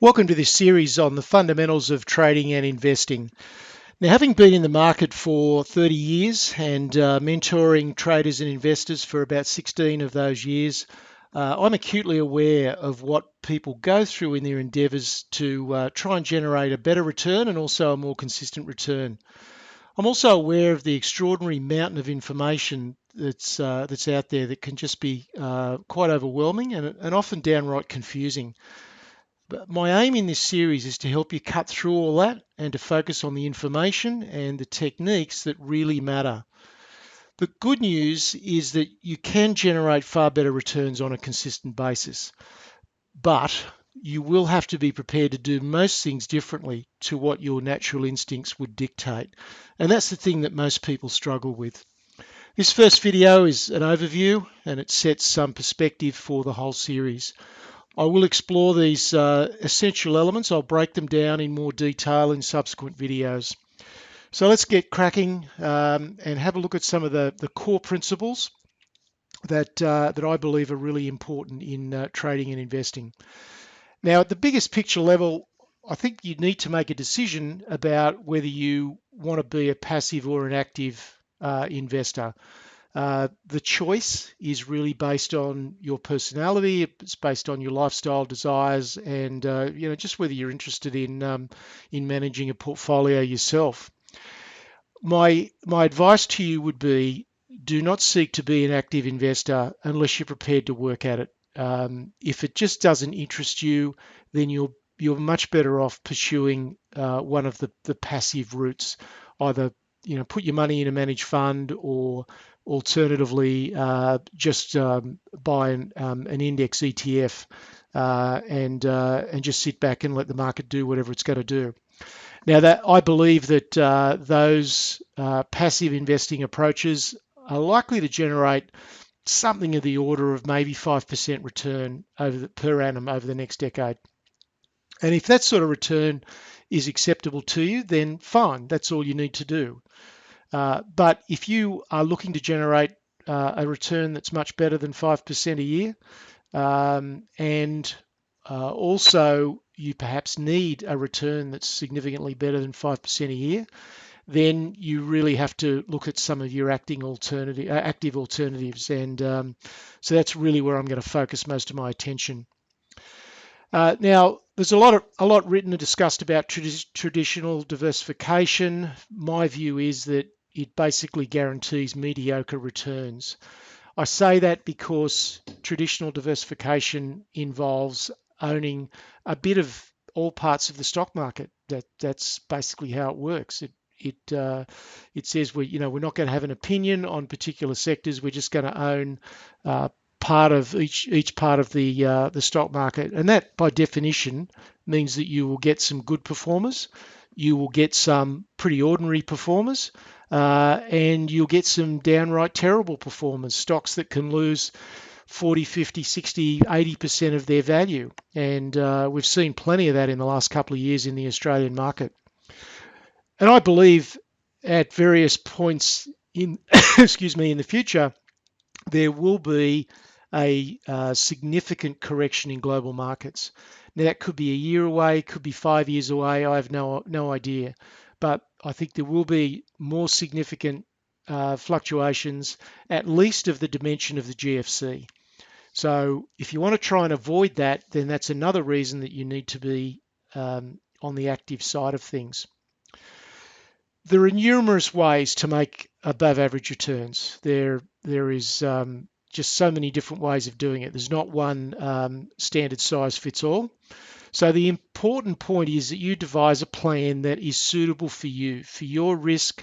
Welcome to this series on the fundamentals of trading and investing. Now, having been in the market for 30 years and mentoring traders and investors for about 16 of those years, I'm acutely aware of what people go through in their endeavours to try and generate a better return and also a more consistent return. I'm also aware of the extraordinary mountain of information that's out there that can just be quite overwhelming and often downright confusing. But my aim in this series is to help you cut through all that and to focus on the information and the techniques that really matter. The good news is that you can generate far better returns on a consistent basis, but you will have to be prepared to do most things differently to what your natural instincts would dictate. And that's the thing that most people struggle with. This first video is an overview and it sets some perspective for the whole series. I will explore these essential elements. I'll break them down in more detail in subsequent videos. So let's get cracking and have a look at some of the core principles that I believe are really important in trading and investing. Now, at the biggest picture level, I think you need to make a decision about whether you want to be a passive or an active investor. The choice is really based on your personality. It's based on your lifestyle desires, and just whether you're interested in managing a portfolio yourself. My advice to you would be: do not seek to be an active investor unless you're prepared to work at it. If it just doesn't interest you, then you're much better off pursuing one of the passive routes. Either put your money in a managed fund, or alternatively just buy an index ETF and just sit back and let the market do whatever it's going to do. Now, that I believe that those passive investing approaches are likely to generate something of the order of maybe 5% return per annum over the next decade. And if that sort of return is acceptable to you, then fine, that's all you need to do. But if you are looking to generate a return that's much better than 5% a year, and also you perhaps need a return that's significantly better than 5% a year, then you really have to look at some of your active alternatives. And so that's really where I'm going to focus most of my attention. Now, there's a lot written and discussed about traditional diversification. My view is that it basically guarantees mediocre returns. I say that because traditional diversification involves owning a bit of all parts of the stock market. That's basically how it works. It says we're not going to have an opinion on particular sectors. We're just going to own part of each part of the stock market, and that by definition means that you will get some good performers, you will get some pretty ordinary performers, and you'll get some downright terrible performers, stocks that can lose 40, 50, 60, 80% of their value. And we've seen plenty of that in the last couple of years in the Australian market. And I believe at various points in in the future, there will be a significant correction in global markets. Now, that could be a year away, could be 5 years away. I have no idea. But I think there will be more significant fluctuations, at least of the dimension of the GFC. So if you want to try and avoid that, then that's another reason that you need to be on the active side of things. There are numerous ways to make above average returns. There is just so many different ways of doing it. There's not one standard size fits all. So the important point is that you devise a plan that is suitable for you, for your risk,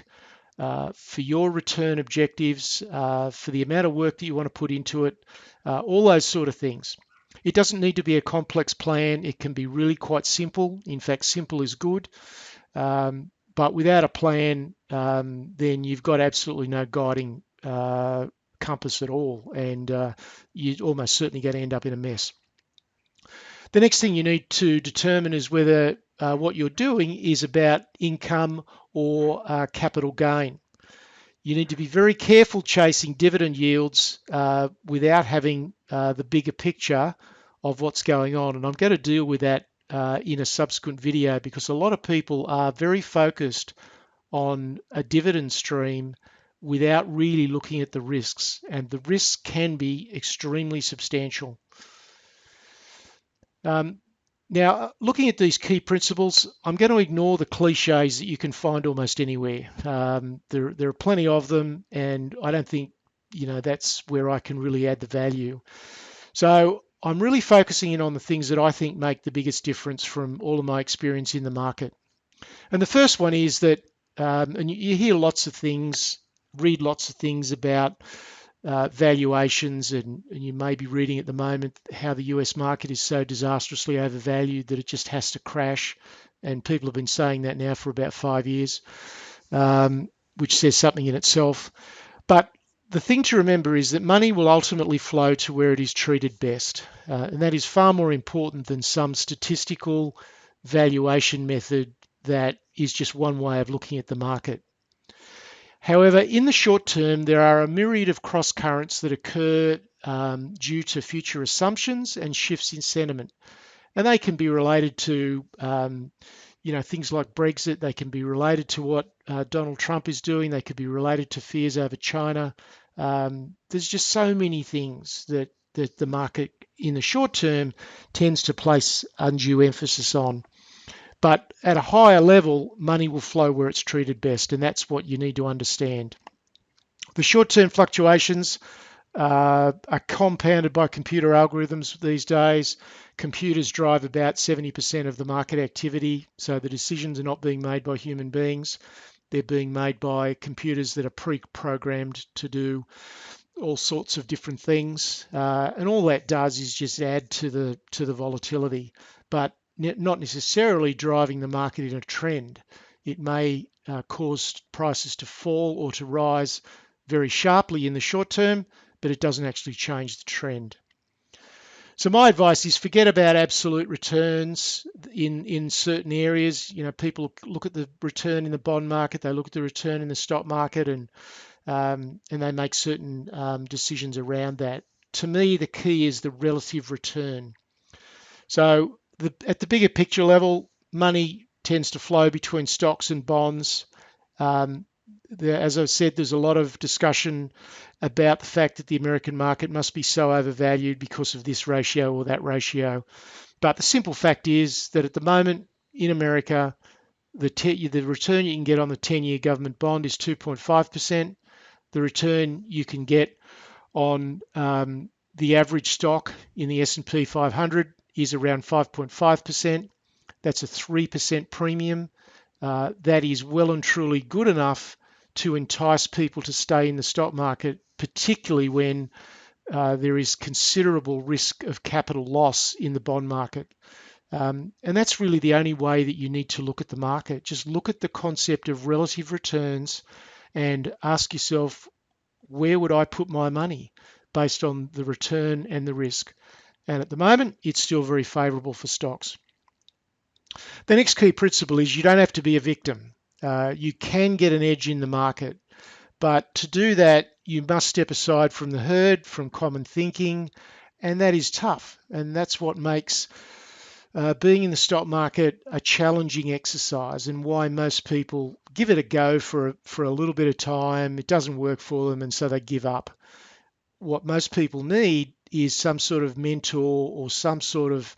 for your return objectives, for the amount of work that you want to put into it, all those sort of things. It doesn't need to be a complex plan. It can be really quite simple. In fact, simple is good. But without a plan, then you've got absolutely no guiding compass at all, and you're almost certainly going to end up in a mess. The next thing you need to determine is whether what you're doing is about income or capital gain. You need to be very careful chasing dividend yields without having the bigger picture of what's going on, and I'm going to deal with that in a subsequent video, because a lot of people are very focused on a dividend stream without really looking at the risks, and the risks can be extremely substantial. Now, looking at these key principles, I'm going to ignore the cliches that you can find almost anywhere. There are plenty of them, and I don't think that's where I can really add the value. So I'm really focusing in on the things that I think make the biggest difference from all of my experience in the market. And the first one is that, and you hear lots of things, read lots of things about valuations, and you may be reading at the moment how the US market is so disastrously overvalued that it just has to crash. And people have been saying that now for about 5 years, which says something in itself. But the thing to remember is that money will ultimately flow to where it is treated best. And that is far more important than some statistical valuation method that is just one way of looking at the market. However, in the short term, there are a myriad of cross currents that occur due to future assumptions and shifts in sentiment. And they can be related to things like Brexit. They can be related to what Donald Trump is doing. They could be related to fears over China. There's just so many things that the market in the short term tends to place undue emphasis on. But at a higher level, money will flow where it's treated best, and that's what you need to understand. The short-term fluctuations are compounded by computer algorithms these days. Computers drive about 70% of the market activity, so the decisions are not being made by human beings. They're being made by computers that are pre-programmed to do all sorts of different things, and all that does is just add to the volatility, but not necessarily driving the market in a trend. It may cause prices to fall or to rise very sharply in the short term, but it doesn't actually change the trend. So my advice is forget about absolute returns in certain areas. People look at the return in the bond market, they look at the return in the stock market, and they make certain decisions around that. To me, the key is the relative return. So at the bigger picture level, money tends to flow between stocks and bonds. As I've said, there's a lot of discussion about the fact that the American market must be so overvalued because of this ratio or that ratio. But the simple fact is that at the moment in America, the return you can get on the 10-year government bond is 2.5%. The return you can get on the average stock in the S&P 500 is around 5.5%. That's a 3% premium. That is well and truly good enough to entice people to stay in the stock market, particularly when there is considerable risk of capital loss in the bond market. And that's really the only way that you need to look at the market. Just look at the concept of relative returns and ask yourself, where would I put my money based on the return and the risk? And at the moment, it's still very favorable for stocks. The next key principle is you don't have to be a victim. You can get an edge in the market, but to do that, you must step aside from the herd, from common thinking, and that is tough. And that's what makes being in the stock market a challenging exercise, and why most people give it a go for a little bit of time. It doesn't work for them, and so they give up. What most people need is some sort of mentor or some sort of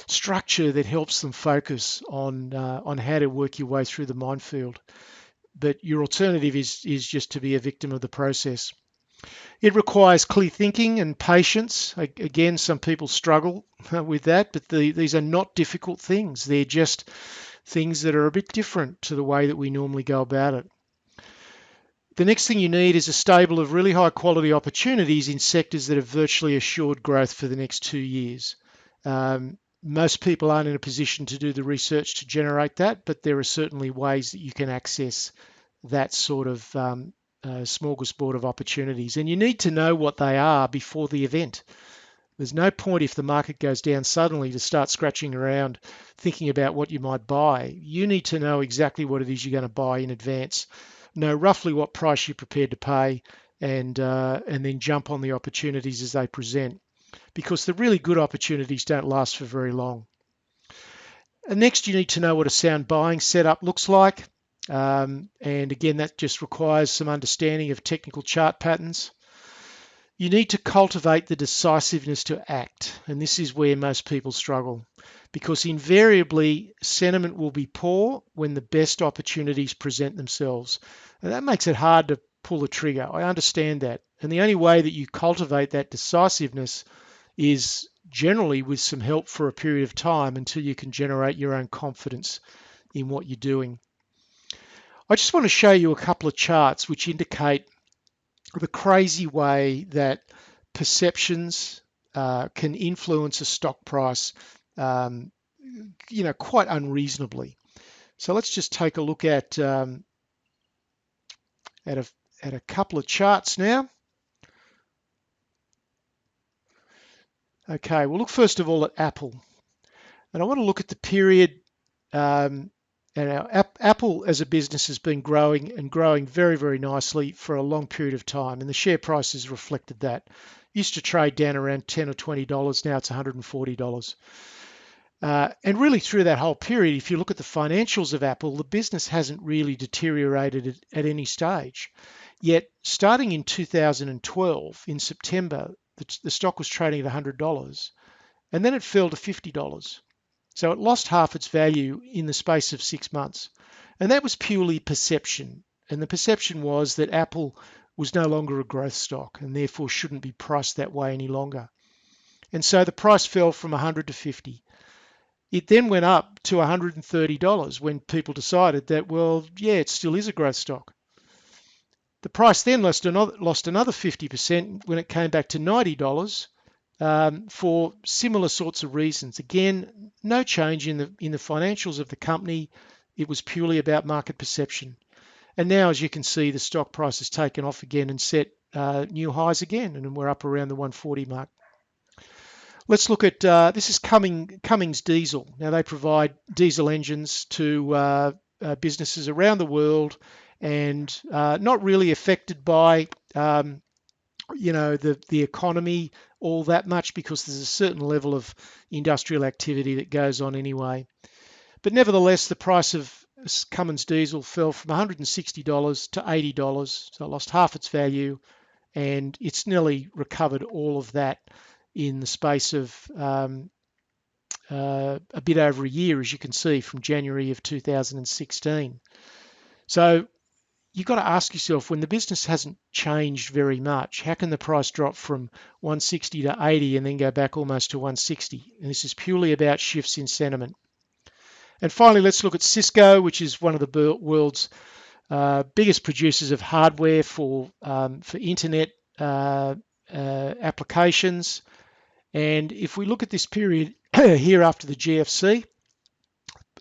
structure that helps them focus on how to work your way through the minefield. But your alternative is just to be a victim of the process. It requires clear thinking and patience. Again, some people struggle with that, but these are not difficult things. They're just things that are a bit different to the way that we normally go about it. The next thing you need is a stable of really high quality opportunities in sectors that have virtually assured growth for the next 2 years. Most people aren't in a position to do the research to generate that, but there are certainly ways that you can access that sort of smorgasbord of opportunities. And you need to know what they are before the event. There's no point if the market goes down suddenly to start scratching around thinking about what you might buy. You need to know exactly what it is you're going to buy in advance, know roughly what price you're prepared to pay, and then jump on the opportunities as they present, because the really good opportunities don't last for very long. Next, you need to know what a sound buying setup looks like. And again, that just requires some understanding of technical chart patterns. You need to cultivate the decisiveness to act. And this is where most people struggle, because invariably sentiment will be poor when the best opportunities present themselves. And that makes it hard to pull the trigger. I understand that. And the only way that you cultivate that decisiveness is generally with some help for a period of time until you can generate your own confidence in what you're doing. I just want to show you a couple of charts which indicate the crazy way that perceptions can influence a stock price, um, quite unreasonably. So let's just take a look at a couple of charts now. Okay, we'll look first of all at Apple, and I want to look at the period. And Apple as a business has been growing and growing very, very nicely for a long period of time, and the share price has reflected that. Used to trade down around $10 or $20, now it's $140. And really through that whole period, if you look at the financials of Apple, the business hasn't really deteriorated at any stage. Yet starting in 2012, in September, the stock was trading at $100, and then it fell to $50. So it lost half its value in the space of 6 months. And that was purely perception. And the perception was that Apple was no longer a growth stock and therefore shouldn't be priced that way any longer. And so the price fell from 100 to 50. It then went up to $130 when people decided that, well, yeah, it still is a growth stock. The price then lost another 50% when it came back to $90. For similar sorts of reasons. Again, no change in the financials of the company. It was purely about market perception. And now, as you can see, the stock price has taken off again and set new highs again, and we're up around the 140 mark. Let's look at this is Cummins Diesel. Now they provide diesel engines to businesses around the world, and not really affected by the economy all that much, because there's a certain level of industrial activity that goes on anyway. But nevertheless, the price of Cummins diesel fell from $160 to $80, so it lost half its value, and it's nearly recovered all of that in the space of a bit over a year, as you can see, from January of 2016. So you've got to ask yourself, when the business hasn't changed very much, how can the price drop from 160 to 80 and then go back almost to 160? And this is purely about shifts in sentiment. And finally, let's look at Cisco, which is one of the world's biggest producers of hardware for internet applications. And if we look at this period here after the GFC,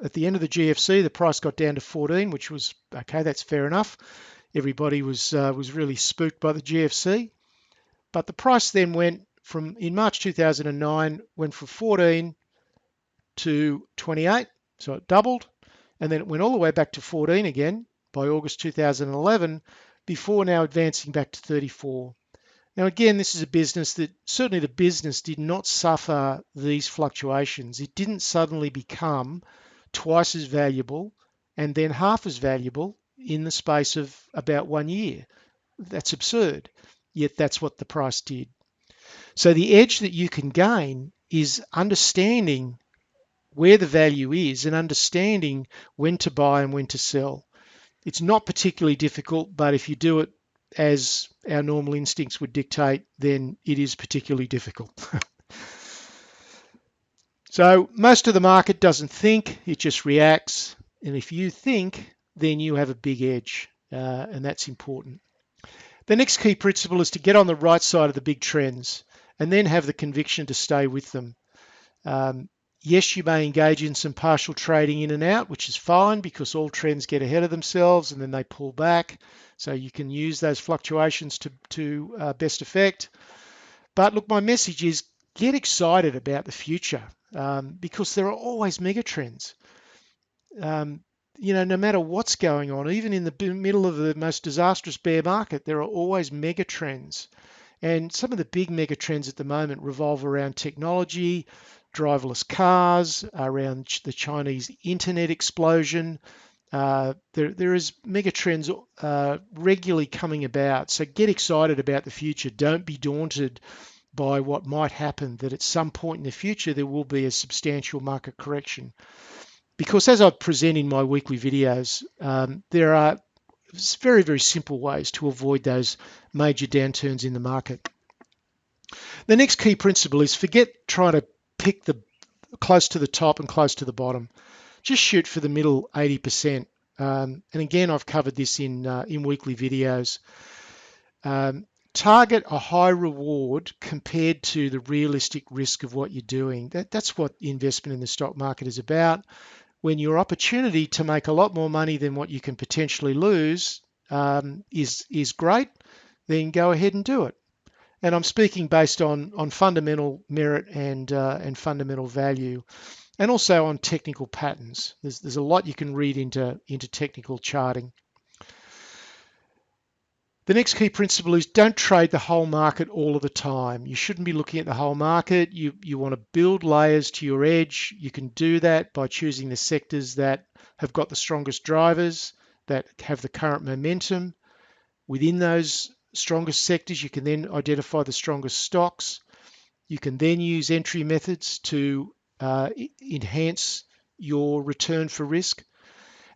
at the end of the GFC, the price got down to 14, which was okay. That's fair enough. Everybody was really spooked by the GFC, but the price then went from, in March 2009, went from 14 to 28, so it doubled, and then it went all the way back to 14 again by August 2011, before now advancing back to 34. Now again, this is a business that, certainly the business did not suffer these fluctuations. It didn't suddenly become twice as valuable and then half as valuable in the space of about 1 year. That's absurd, yet that's what the price did. So the edge that you can gain is understanding where the value is and understanding when to buy and when to sell. It's not particularly difficult, but if you do it as our normal instincts would dictate, then it is particularly difficult. So most of the market doesn't think, it just reacts. And if you think, then you have a big edge, and that's important. The next key principle is to get on the right side of the big trends and then have the conviction to stay with them. Yes, you may engage in some partial trading in and out, which is fine, because all trends get ahead of themselves and then they pull back. So you can use those fluctuations to best effect. But look, my message is get excited about the future, because there are always mega trends. No matter what's going on, even in the middle of the most disastrous bear market, there are always mega trends. And some of the big mega trends at the moment revolve around technology, driverless cars, around the Chinese internet explosion. There is mega trends regularly coming about. So get excited about the future. Don't be daunted by what might happen, that at some point in the future there will be a substantial market correction. Because as I present in my weekly videos, there are very, very simple ways to avoid those major downturns in the market. The next key principle is forget trying to pick the close to the top and close to the bottom. Just shoot for the middle 80%. And again, I've covered this in weekly videos. Target a high reward compared to the realistic risk of what you're doing. That's what investment in the stock market is about. When your opportunity to make a lot more money than what you can potentially lose is great, then go ahead and do it. And I'm speaking based on fundamental merit and fundamental value, and also on technical patterns. There's a lot you can read into technical charting. The next key principle is don't trade the whole market all of the time. You shouldn't be looking at the whole market. You want to build layers to your edge. You can do that by choosing the sectors that have got the strongest drivers, that have the current momentum. Within those strongest sectors, you can then identify the strongest stocks. You can then use entry methods to enhance your return for risk.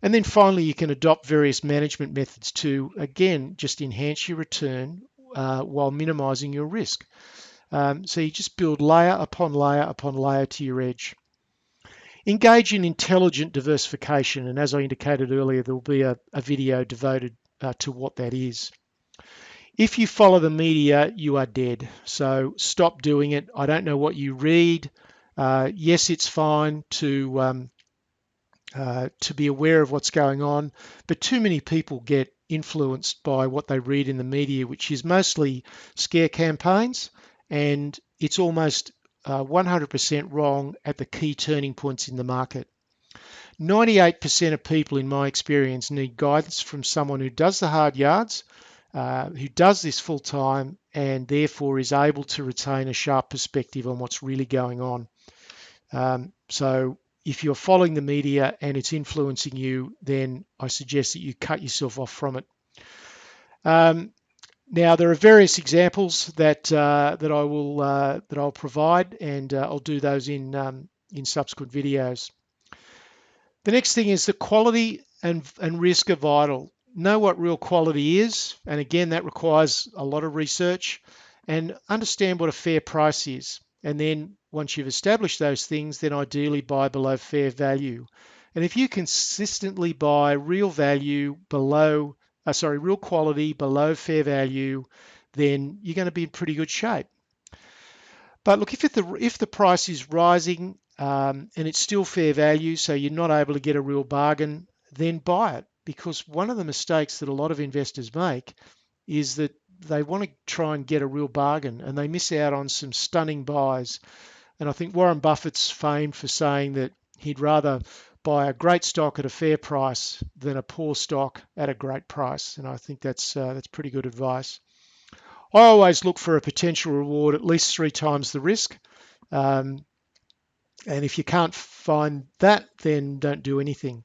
And then finally, you can adopt various management methods to, again, just enhance your return while minimizing your risk. So you just build layer upon layer upon layer to your edge. Engage in intelligent diversification. And as I indicated earlier, there will be a video devoted to what that is. If you follow the media, you are dead. So stop doing it. I don't know what you read. Yes, it's fine to be aware of what's going on, but too many people get influenced by what they read in the media, which is mostly scare campaigns, and it's almost 100% wrong at the key turning points in the market. 98% of people, in my experience, need guidance from someone who does the hard yards, who does this full time, and therefore is able to retain a sharp perspective on what's really going on. So if you're following the media and it's influencing you, then I suggest that you cut yourself off from it. Now there are various examples that I'll provide, and I'll do those in subsequent videos. The next thing is the quality and risk are vital. Know what real quality is, and again that requires a lot of research, and understand what a fair price is. And then once you've established those things, then ideally buy below fair value. And if you consistently buy real quality below fair value, then you're going to be in pretty good shape. But look, if the price is rising and it's still fair value, so you're not able to get a real bargain, then buy it. Because one of the mistakes that a lot of investors make is that they want to try and get a real bargain, and they miss out on some stunning buys. And I think Warren Buffett's famed for saying that he'd rather buy a great stock at a fair price than a poor stock at a great price. And I think that's pretty good advice. I always look for a potential reward at least 3 times the risk. And if you can't find that, then don't do anything.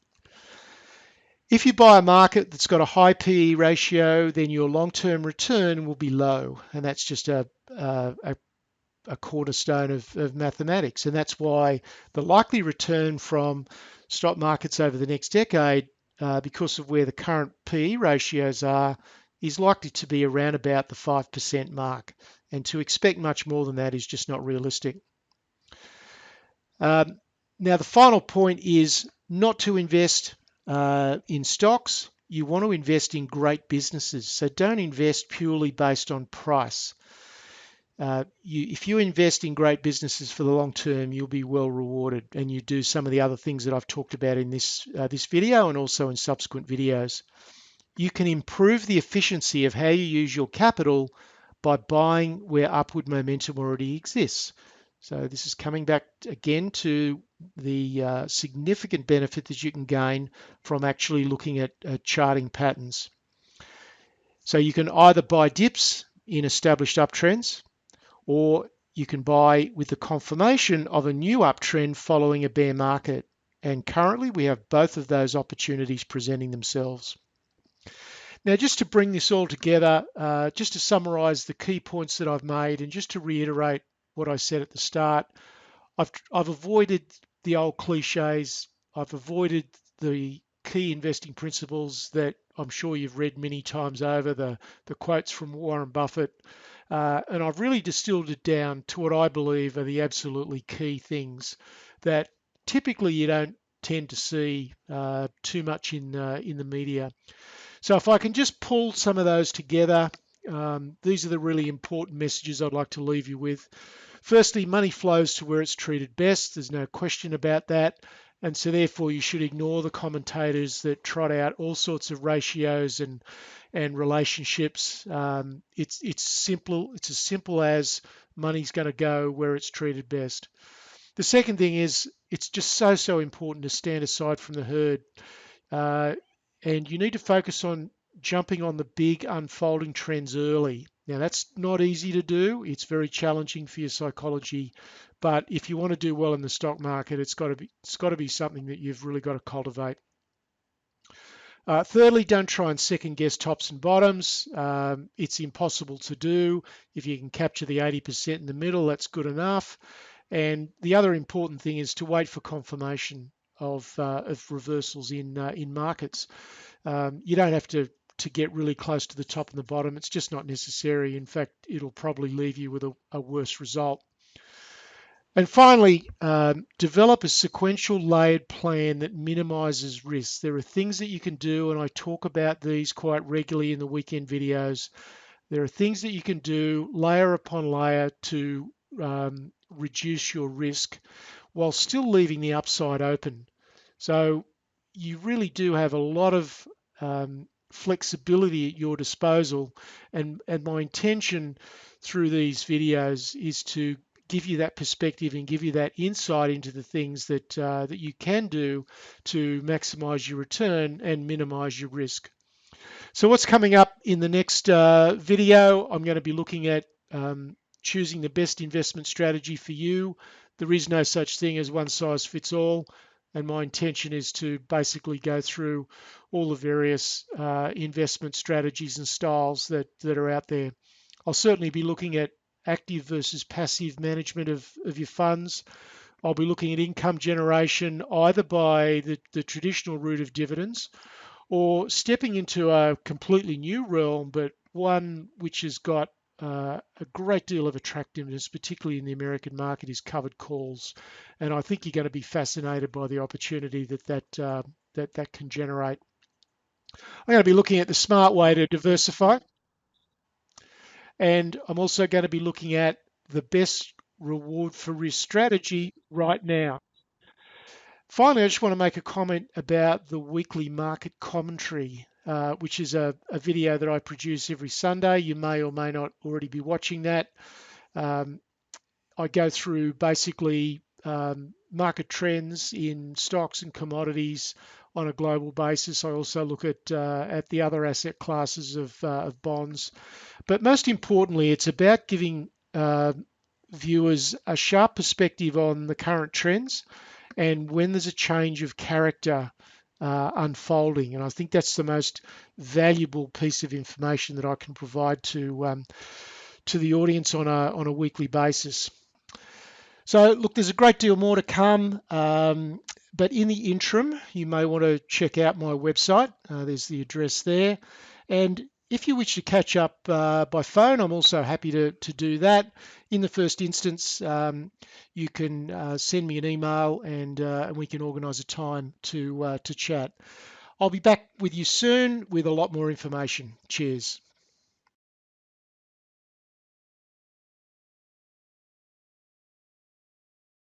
If you buy a market that's got a high PE ratio, then your long-term return will be low. And that's just a cornerstone of mathematics. And that's why the likely return from stock markets over the next decade, because of where the current PE ratios are, is likely to be around about the 5% mark. And to expect much more than that is just not realistic. Now, the final point is not to invest in stocks. You want to invest in great businesses. So don't invest purely based on price. If you invest in great businesses for the long term, you'll be well rewarded, and you do some of the other things that I've talked about in this video and also in subsequent videos. You can improve the efficiency of how you use your capital by buying where upward momentum already exists. So this is coming back again to the significant benefit that you can gain from actually looking at charting patterns. So you can either buy dips in established uptrends, or you can buy with the confirmation of a new uptrend following a bear market. And currently we have both of those opportunities presenting themselves. Now, just to bring this all together, just to summarize the key points that I've made, and just to reiterate what I said at the start, I've avoided the old cliches. I've avoided the key investing principles that I'm sure you've read many times over, the quotes from Warren Buffett. And I've really distilled it down to what I believe are the absolutely key things that typically you don't tend to see too much in the media. So if I can just pull some of those together, these are the really important messages I'd like to leave you with. Firstly, money flows to where it's treated best. There's no question about that. And so therefore you should ignore the commentators that trot out all sorts of ratios and relationships. It's simple. It's as simple as money's going to go where it's treated best. The second thing is it's just so important to stand aside from the herd. And you need to focus on jumping on the big unfolding trends early. Now that's not easy to do. It's very challenging for your psychology, but if you want to do well in the stock market, it's got to be something that you've really got to cultivate. Thirdly, don't try and second guess tops and bottoms. It's impossible to do. If you can capture the 80% in the middle, that's good enough. And the other important thing is to wait for confirmation of reversals in markets. You don't have to get really close to the top and the bottom. It's just not necessary. In fact, it'll probably leave you with a worse result. And finally, develop a sequential layered plan that minimizes risks. There are things that you can do, and I talk about these quite regularly in the weekend videos. There are things that you can do layer upon layer to reduce your risk while still leaving the upside open. So you really do have a lot of flexibility at your disposal, and my intention through these videos is to give you that perspective and give you that insight into the things that that you can do to maximize your return and minimize your risk. So what's coming up in the next video, I'm going to be looking at choosing the best investment strategy for you. There is no such thing as one size fits all, and my intention is to basically go through all the various investment strategies and styles that are out there. I'll certainly be looking at active versus passive management of your funds. I'll be looking at income generation either by the traditional route of dividends or stepping into a completely new realm, but one which has got a great deal of attractiveness, particularly in the American market, is covered calls. And I think you're going to be fascinated by the opportunity that can generate. I'm going to be looking at the smart way to diversify. And I'm also going to be looking at the best reward for risk strategy right now. Finally, I just want to make a comment about the weekly market commentary, which is a video that I produce every Sunday. You may or may not already be watching that. I go through basically market trends in stocks and commodities on a global basis. I also look at the other asset classes of bonds. But most importantly, it's about giving viewers a sharp perspective on the current trends and when there's a change of character unfolding. And I think that's the most valuable piece of information that I can provide to the audience on a weekly basis. So look, there's a great deal more to come, but in the interim, you may want to check out my website. There's the address there. And if you wish to catch up by phone, I'm also happy to do that. In the first instance, you can send me an email and we can organise a time to chat. I'll be back with you soon with a lot more information. Cheers.